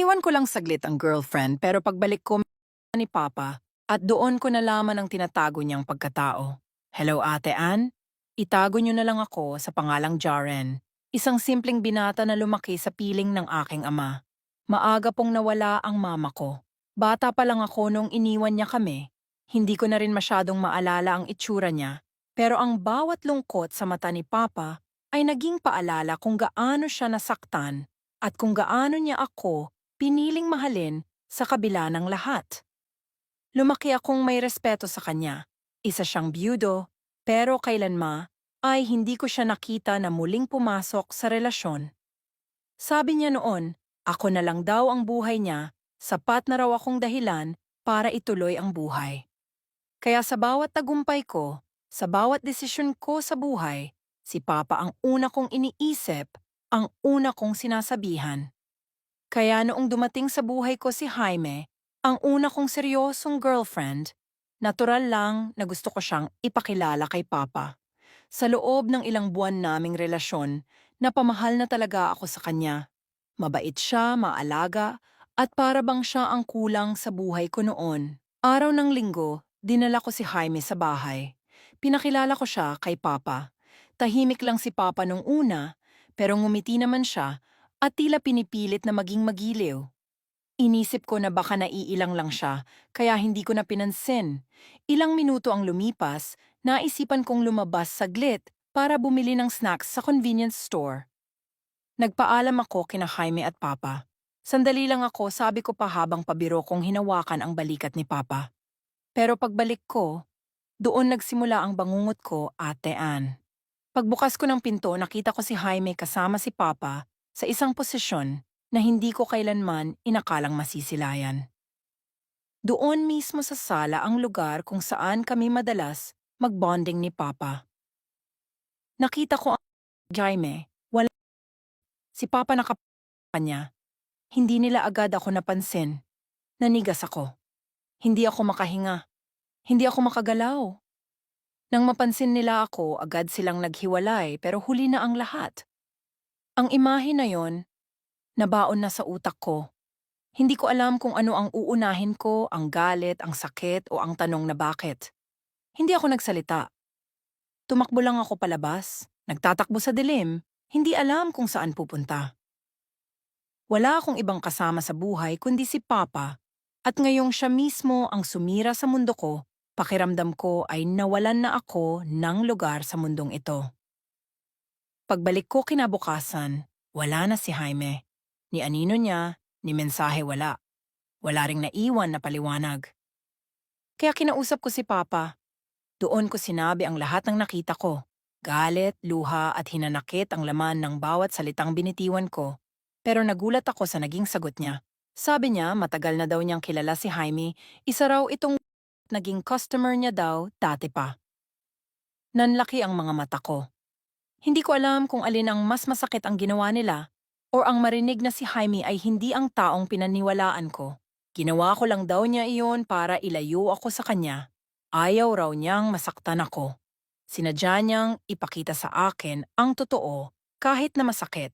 Iniwan ko lang saglit ang girlfriend pero pagbalik ko ni Papa at doon ko nalaman ang tinatago niyang pagkatao. Hello Ate Ann, itago niyo na lang ako sa pangalang Jaren. Isang simpleng binata na lumaki sa piling ng aking ama. Maaga pong nawala ang mama ko. Bata pa lang ako nung iniwan niya kami. Hindi ko na rin masyadong maalala ang itsura niya. Pero ang bawat lungkot sa mata ni Papa ay naging paalala kung gaano siya nasaktan at kung gaano niya ako piniling mahalin sa kabila ng lahat. Lumaki akong may respeto sa kanya. Isa siyang byudo, pero kailanma ay hindi ko siya nakita na muling pumasok sa relasyon. Sabi niya noon, ako na lang daw ang buhay niya, sapat na raw akong dahilan para ituloy ang buhay. Kaya sa bawat tagumpay ko, sa bawat desisyon ko sa buhay, si Papa ang una kong iniisip, ang una kong sinasabihan. Kaya noong dumating sa buhay ko si Jaime, ang una kong seryosong girlfriend, natural lang na gusto ko siyang ipakilala kay Papa. Sa loob ng ilang buwan naming relasyon, napamahal na talaga ako sa kanya. Mabait siya, maalaga, at para bang siya ang kulang sa buhay ko noon. Araw ng linggo, dinala ko si Jaime sa bahay. Pinakilala ko siya kay Papa. Tahimik lang si Papa nung una, pero ngumiti naman siya at tila pinipilit na maging magiliw. Inisip ko na baka naiilang lang siya, kaya hindi ko na pinansin. Ilang minuto ang lumipas, naisipan kong lumabas saglit para bumili ng snacks sa convenience store. Nagpaalam ako kina Jaime at Papa. Sandali lang ako, sabi ko pa habang pabiro kong hinawakan ang balikat ni Papa. Pero pagbalik ko, doon nagsimula ang bangungot ko, Ate Ann. Pagbukas ko ng pinto, nakita ko si Jaime kasama si Papa sa isang posisyon na hindi ko kailanman inakalang masisilayan. Doon mismo sa sala ang lugar kung saan kami madalas magbonding ni Papa. Nakita ko ang Jaime, wala si Papa nakapanya. Hindi nila agad ako napansin. Nanigas ako. Hindi ako makahinga. Hindi ako makagalaw. Nang mapansin nila ako, agad silang naghiwalay pero huli na ang lahat. Ang imahe na yon, nabaon na sa utak ko. Hindi ko alam kung ano ang uunahin ko, ang galit, ang sakit o ang tanong na bakit. Hindi ako nagsalita. Tumakbo lang ako palabas, nagtatakbo sa dilim, hindi alam kung saan pupunta. Wala akong ibang kasama sa buhay kundi si Papa, at ngayong siya mismo ang sumira sa mundo ko, pakiramdam ko ay nawalan na ako ng lugar sa mundong ito. Pagbalik ko kinabukasan, wala na si Jaime. Ni anino niya, ni mensahe wala. Wala ring naiwan na paliwanag. Kaya kinausap ko si Papa. Doon ko sinabi ang lahat ng nakita ko. Galit, luha at hinanakit ang laman ng bawat salitang binitiwan ko. Pero nagulat ako sa naging sagot niya. Sabi niya matagal na daw niyang kilala si Jaime, isa raw itong naging customer niya daw dati pa. Nanlaki ang mga mata ko. Hindi ko alam kung alin ang mas masakit ang ginawa nila o ang marinig na si Jaime ay hindi ang taong pinaniwalaan ko. Ginawa ko lang daw niya iyon para ilayo ako sa kanya. Ayaw raw niyang masaktan ako. Sinadya niyang ipakita sa akin ang totoo kahit na masakit.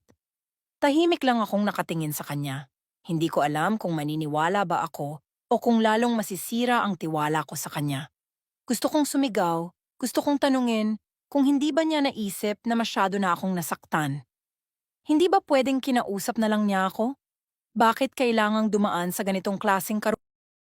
Tahimik lang akong nakatingin sa kanya. Hindi ko alam kung maniniwala ba ako o kung lalong masisira ang tiwala ko sa kanya. Gusto kong sumigaw, gusto kong tanungin kung hindi ba niya naisip na masyado na akong nasaktan. Hindi ba pwedeng kinausap na lang niya ako? Bakit kailangang dumaan sa ganitong klaseng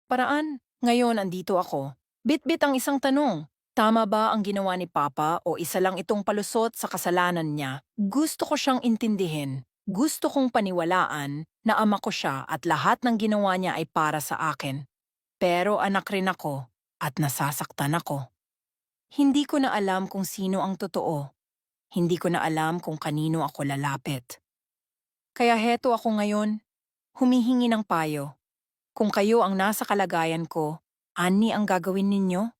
paraan? Ngayon andito ako. Bit-bit ang isang tanong. Tama ba ang ginawa ni Papa o isa lang itong palusot sa kasalanan niya? Gusto ko siyang intindihin. Gusto kong paniwalaan na ama ko siya at lahat ng ginawa niya ay para sa akin. Pero anak rin ako at nasasaktan ako. Hindi ko na alam kung sino ang totoo. Hindi ko na alam kung kanino ako lalapit. Kaya heto ako ngayon, humihingi ng payo. Kung kayo ang nasa kalagayan ko, ani ang gagawin ninyo?